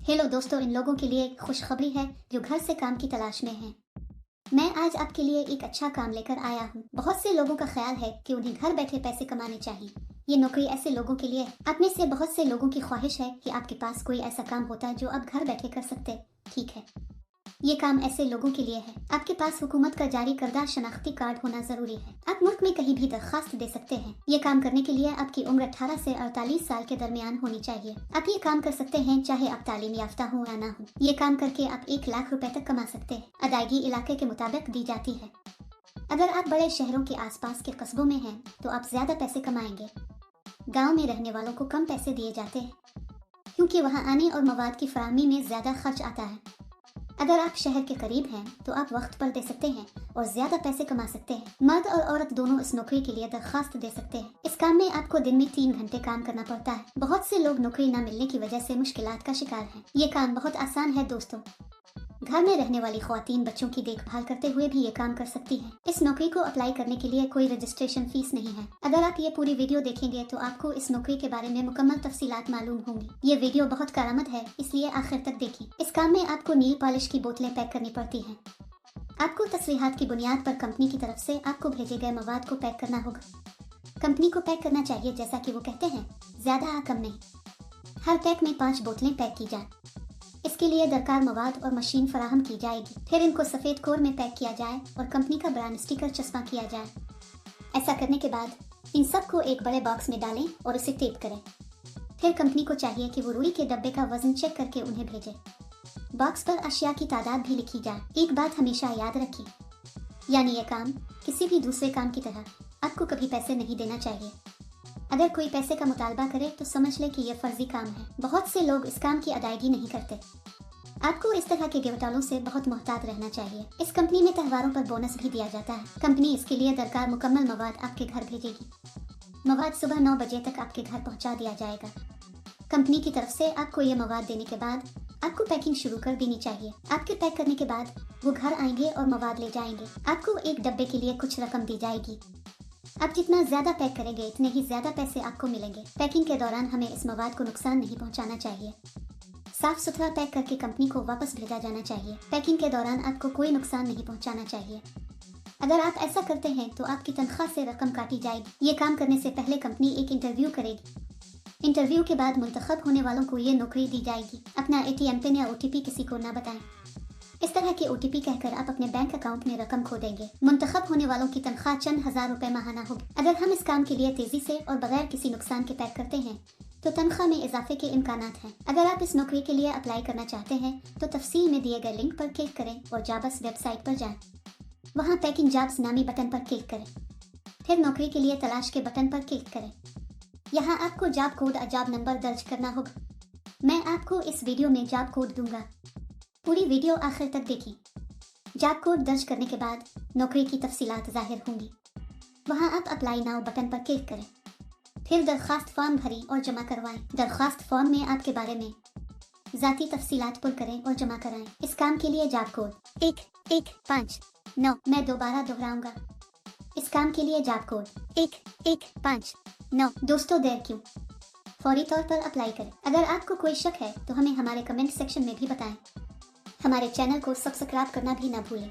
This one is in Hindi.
हेलो दोस्तों, इन लोगों के लिए एक खुशखबरी है जो घर से काम की तलाश में हैं। मैं आज आपके लिए एक अच्छा काम लेकर आया हूँ। बहुत से लोगों का ख्याल है कि उन्हें घर बैठे पैसे कमाने चाहिए। ये नौकरी ऐसे लोगों के लिए है। आप में से बहुत से लोगों की ख्वाहिश है कि आपके पास कोई ऐसा काम होता जो आप घर बैठे कर सकते। ठीक है, ये काम ऐसे लोगों के लिए है। आपके पास हुकूमत का जारी करदा शनाख्ती कार्ड होना जरूरी है। आप मुल्क में कहीं भी दरखास्त दे सकते हैं। ये काम करने के लिए आपकी उम्र 18 से 48 साल के दरमियान होनी चाहिए। आप ये काम कर सकते हैं चाहे आप तालीम याफ्ता हो या ना हो। ये काम करके आप 1 लाख रुपए तक कमा सकते हैं। अदायगी इलाके के मुताबिक दी जाती है। अगर आप बड़े शहरों के आसपास के कस्बों में हैं तो आप ज्यादा पैसे कमाएंगे। गाँव में रहने वालों को कम पैसे दिए जाते हैं क्योंकि वहाँ आने और मवाद की फराहमी में ज्यादा खर्च आता है। अगर आप शहर के करीब हैं तो आप वक्त पर दे सकते हैं और ज्यादा पैसे कमा सकते हैं। मर्द और औरत दोनों इस नौकरी के लिए दरखास्त दे सकते हैं। इस काम में आपको दिन में 3 घंटे काम करना पड़ता है। बहुत से लोग नौकरी न मिलने की वजह से मुश्किलात का शिकार हैं। ये काम बहुत आसान है दोस्तों। घर में रहने वाली ख्वातीन बच्चों की देखभाल करते हुए भी ये काम कर सकती हैं। इस नौकरी को अप्लाई करने के लिए कोई रजिस्ट्रेशन फीस नहीं है। अगर आप ये पूरी वीडियो देखेंगे तो आपको इस नौकरी के बारे में मुकम्मल तफसीलात मालूम होंगी। ये वीडियो बहुत कारआमद है, इसलिए आखिर तक देखें। इस काम में आपको नील पॉलिश की बोतलें पैक करनी पड़ती हैं। आपको तस्रीहात की बुनियाद पर कंपनी की तरफ से आपको भेजे गए मवाद को पैक करना होगा। कंपनी को पैक करना चाहिए जैसा कि वो कहते हैं, ज्यादा कम नहीं। हर पैक में 5 बोतलें पैक की जाए। इसके लिए दरकार मवाद और मशीन फराहम की जाएगी। फिर इनको सफ़ेद कोर में पैक किया जाए और कंपनी का ब्रांड स्टिकर चस्पा किया जाए। ऐसा करने के बाद इन सब को एक बड़े बॉक्स में डालें और उसे टेप करें। फिर कंपनी को चाहिए कि वो रुई के डब्बे का वजन चेक करके उन्हें भेजे। बॉक्स पर अशिया की तादाद भी लिखी जाए। एक बात हमेशा याद रखिए, यानी यह काम किसी भी दूसरे काम की तरह आपको कभी पैसे नहीं देना चाहिए। अगर कोई पैसे का मुतालबा करे तो समझ ले कि यह फर्जी काम है। बहुत से लोग इस काम की अदायगी नहीं करते। आपको इस तरह के घोटालों से बहुत मोहतात रहना चाहिए। इस कंपनी में त्योहारों पर बोनस भी दिया जाता है। कंपनी इसके लिए दरकार मुकम्मल मवाद आपके घर भेजेगी। मवाद सुबह 9 बजे तक आपके घर पहुंचा दिया जाएगा। कंपनी की तरफ से आपको यह मवाद देने के बाद आपको पैकिंग शुरू कर देनी चाहिए। आपके पैक करने के बाद वो घर आएंगे और मवाद ले जाएंगे। आपको एक डब्बे के लिए कुछ रकम दी जाएगी। आप जितना ज्यादा पैक करेंगे इतने ही ज्यादा पैसे आपको मिलेंगे। पैकिंग के दौरान हमें इस मवाद को नुकसान नहीं पहुंचाना चाहिए। साफ सुथरा पैक करके कंपनी को वापस भेजा जाना चाहिए। पैकिंग के दौरान आपको कोई नुकसान नहीं पहुंचाना चाहिए। अगर आप ऐसा करते हैं तो आपकी तनख्वाह से रकम काटी जाएगी। ये काम करने से पहले कंपनी एक इंटरव्यू करेगी। इंटरव्यू के बाद मुंतखब होने वालों को ये नौकरी दी जाएगी। अपना ATM पिन या OTP किसी को ना बताएं। इस तरह के OTP कहकर आप अपने बैंक अकाउंट में रकम खो देंगे। मुंतखब होने वालों की तनख्वाह चंद हजार रुपए माहाना होगी। अगर हम इस काम के लिए तेजी से और बगैर किसी नुकसान के पैक करते हैं तो तनख्वाह में इजाफे के इम्कानात हैं। अगर आप इस नौकरी के लिए अप्लाई करना चाहते हैं तो तफसील में दिए गए लिंक पर क्लिक करें और जाबस वेबसाइट पर जाएं। वहां पैकिंग जॉब्स नामी बटन पर क्लिक करें। फिर नौकरी के लिए तलाश के बटन पर क्लिक करें। यहाँ आपको जॉब कोड और जॉब नंबर दर्ज करना होगा। मैं आपको इस वीडियो में जॉब कोड दूंगा। पूरी वीडियो आखिर तक देखें। जॉब कोड दर्ज करने के बाद नौकरी की तफसीलात जाहिर होंगी। वहाँ आप अप्लाई नाउ बटन पर क्लिक करें। फिर दरख्वास्त फॉर्म भरें और जमा करवाएं। दरख्वास्त फॉर्म में आपके बारे में ज़ाती तफसीलात पुर करें और जमा कराएं। इस काम के लिए जॉब कोड 1159। मैं दोबारा दोहराऊंगा। इस काम के लिए जॉब कोड 1159। दोस्तों, देर क्यों, फौरी तौर पर अप्लाई करें। अगर आपको कोई शक है तो हमें हमारे कमेंट सेक्शन में भी बताएं। हमारे चैनल को सब्सक्राइब करना भी ना भूलें।